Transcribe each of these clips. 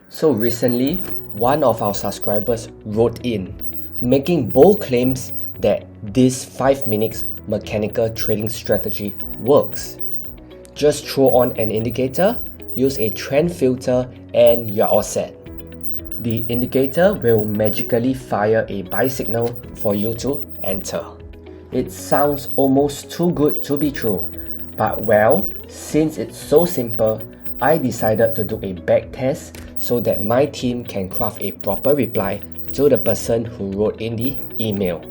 So recently, one of our subscribers wrote in, making bold claims that this 5 minutes mechanical trading strategy works. Just throw on an indicator, use a trend filter, and you're all set. The indicator will magically fire a buy signal for you to enter. It sounds almost too good to be true, but well, since it's so simple, I decided to do a backtest so that my team can craft a proper reply to the person who wrote in the email.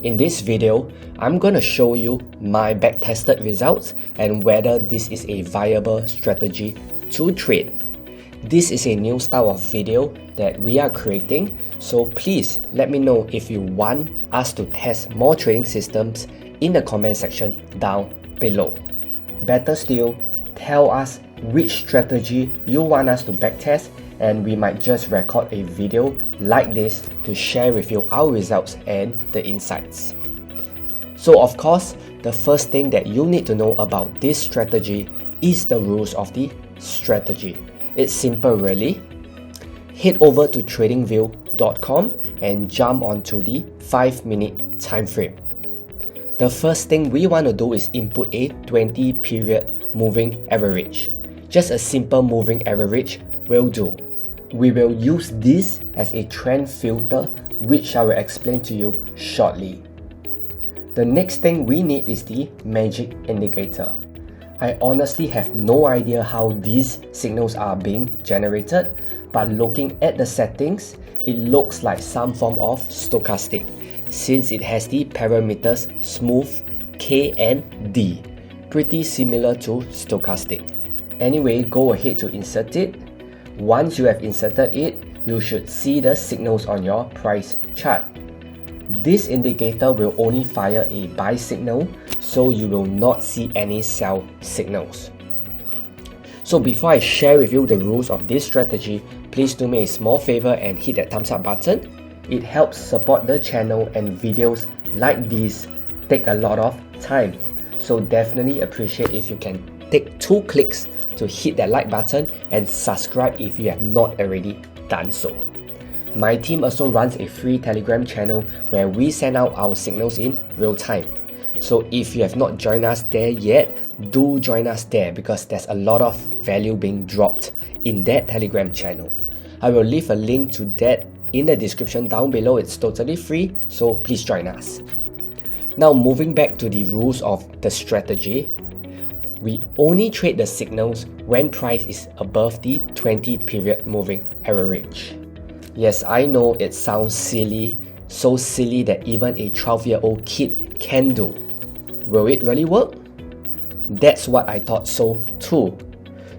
In this video, I'm going to show you my backtested results and whether this is a viable strategy to trade. This is a new style of video that we are creating, so please let me know if you want us to test more trading systems in the comment section down below. Better still, tell us which strategy you want us to backtest, and we might just record a video like this to share with you our results and the insights. So of course, the first thing that you need to know about this strategy is the rules of the strategy. It's simple really. Head over to Tradingview.com and jump onto the 5-minute time frame. The first thing we want to do is input a 20 period moving average. Just a simple moving average will do. We will use this as a trend filter, which I will explain to you shortly. The next thing we need is the magic indicator. I honestly have no idea how these signals are being generated, but looking at the settings, it looks like some form of stochastic, since it has the parameters smooth, K and D, pretty similar to stochastic. Anyway, go ahead to insert it. Once you have inserted it, you should see the signals on your price chart. This indicator will only fire a buy signal, so you will not see any sell signals. So before I share with you the rules of this strategy, please do me a small favor and hit that thumbs up button. It helps support the channel, and videos like these take a lot of time. So definitely appreciate if you can take 2 clicks to hit that like button and subscribe if you have not already done so. My team also runs a free Telegram channel where we send out our signals in real time. So if you have not joined us there yet, do join us there because there's a lot of value being dropped in that Telegram channel. I will leave a link to that in the description down below. It's totally free, so please join us. Now moving back to the rules of the strategy, we only trade the signals when price is above the 20 period moving average. Yes, I know it sounds silly, so silly that even a 12-year-old kid can do. Will it really work? That's what I thought so too.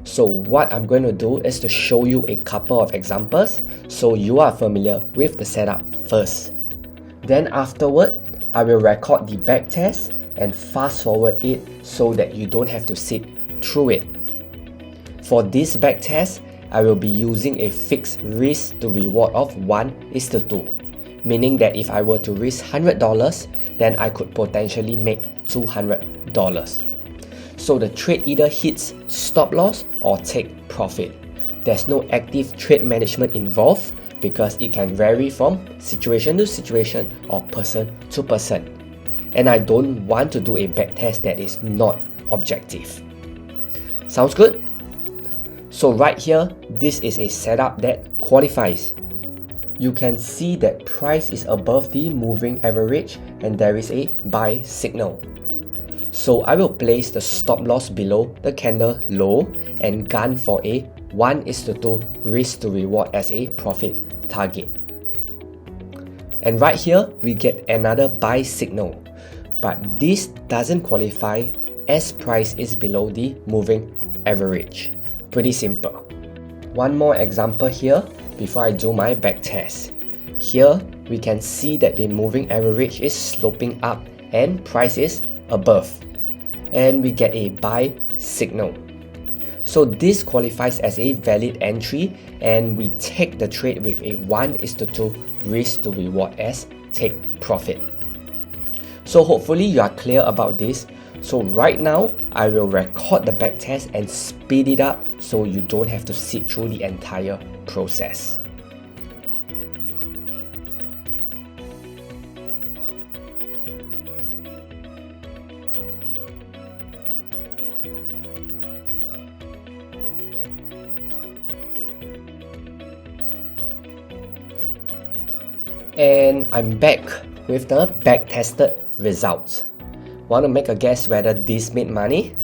So what I'm going to do is to show you a couple of examples so you are familiar with the setup first. Then afterward, I will record the backtest and fast forward it so that you don't have to sit through it. For this backtest, I will be using a fixed risk to reward of 1:2, meaning that if I were to risk $100, then I could potentially make $200. So the trade either hits stop loss or take profit. There's no active trade management involved because it can vary from situation to situation or person to person. And I don't want to do a backtest that is not objective. Sounds good? So right here, this is a setup that qualifies. You can see that price is above the moving average and there is a buy signal. So I will place the stop loss below the candle low and gun for a 1:2 risk to reward as a profit target. And right here, we get another buy signal. But this doesn't qualify as price is below the moving average. Pretty simple. One more example here before I do my backtest. Here, we can see that the moving average is sloping up and price is above. And we get a buy signal. So this qualifies as a valid entry and we take the trade with a 1:2 risk to reward as take profit. So hopefully you are clear about this. So right now, I will record the backtest and speed it up so you don't have to sit through the entire process. And I'm back with the backtested results. Want to make a guess whether this made money?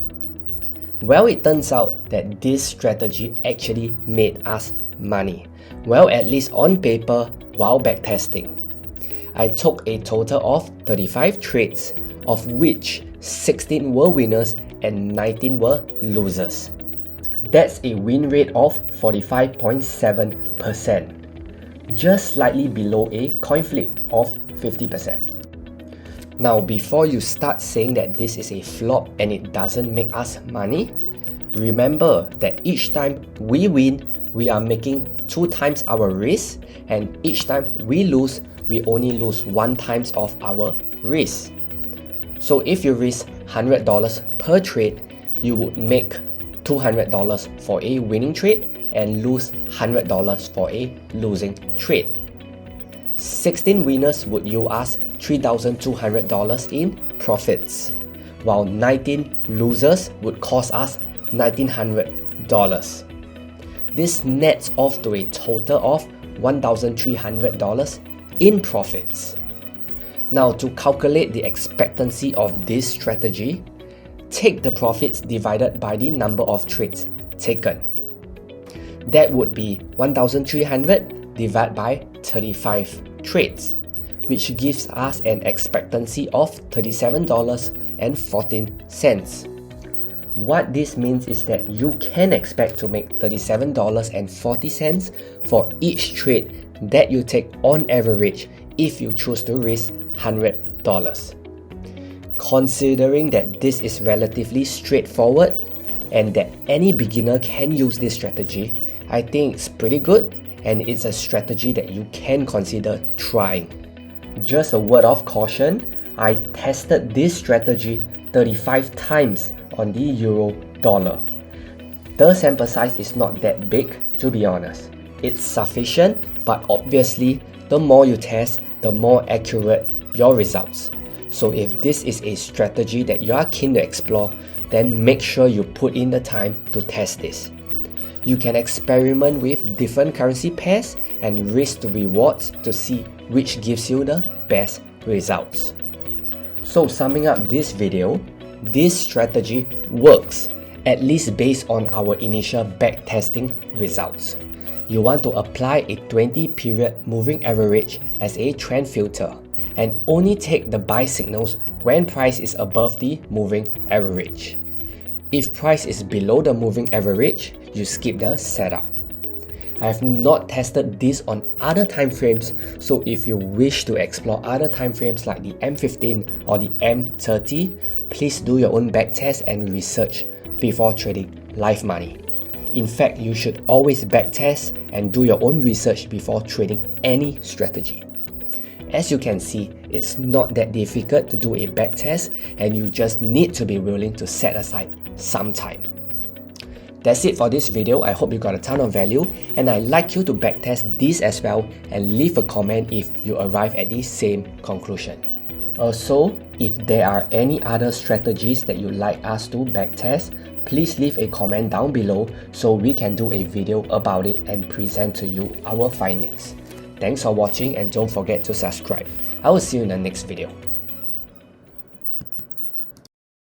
Well, it turns out that this strategy actually made us money. Well, at least on paper while backtesting. I took a total of 35 trades, of which 16 were winners and 19 were losers. That's a win rate of 45.7%. Just slightly below a coin flip of 50%. Now, before you start saying that this is a flop and it doesn't make us money, remember that each time we win, we are making 2 times our risk, and each time we lose, we only lose 1 times of our risk. So if you risk $100 per trade, you would make $200 for a winning trade and lose $100 for a losing trade. 16 winners would yield us $3,200 in profits, while 19 losers would cost us $1,900. This nets off to a total of $1,300 in profits. Now, to calculate the expectancy of this strategy, take the profits divided by the number of trades taken. That would be 1,300 divided by 35 trades, which gives us an expectancy of $37.14. What this means is that you can expect to make $37.40 for each trade that you take on average if you choose to risk $100. Considering that this is relatively straightforward and that any beginner can use this strategy, I think it's pretty good and it's a strategy that you can consider trying. Just a word of caution, I tested this strategy 35 times on the euro dollar. The sample size is not that big, to be honest. It's sufficient, but obviously the more you test, the more accurate your results. So if this is a strategy that you are keen to explore, then make sure you put in the time to test this. You can experiment with different currency pairs and risk to rewards to see which gives you the best results. So summing up this video, this strategy works, at least based on our initial backtesting results. You want to apply a 20-period moving average as a trend filter and only take the buy signals when price is above the moving average. If price is below the moving average, you skip the setup. I have not tested this on other time frames, so if you wish to explore other time frames like the M15 or the M30, please do your own backtest and research before trading live money. In fact, you should always backtest and do your own research before trading any strategy. As you can see, it's not that difficult to do a backtest, and you just need to be willing to set aside some time. That's it for this video. I hope you got a ton of value, and I'd like you to backtest this as well and leave a comment if you arrive at the same conclusion. Also, if there are any other strategies that you'd like us to backtest, please leave a comment down below so we can do a video about it and present to you our findings. Thanks for watching and don't forget to subscribe. I will see you in the next video.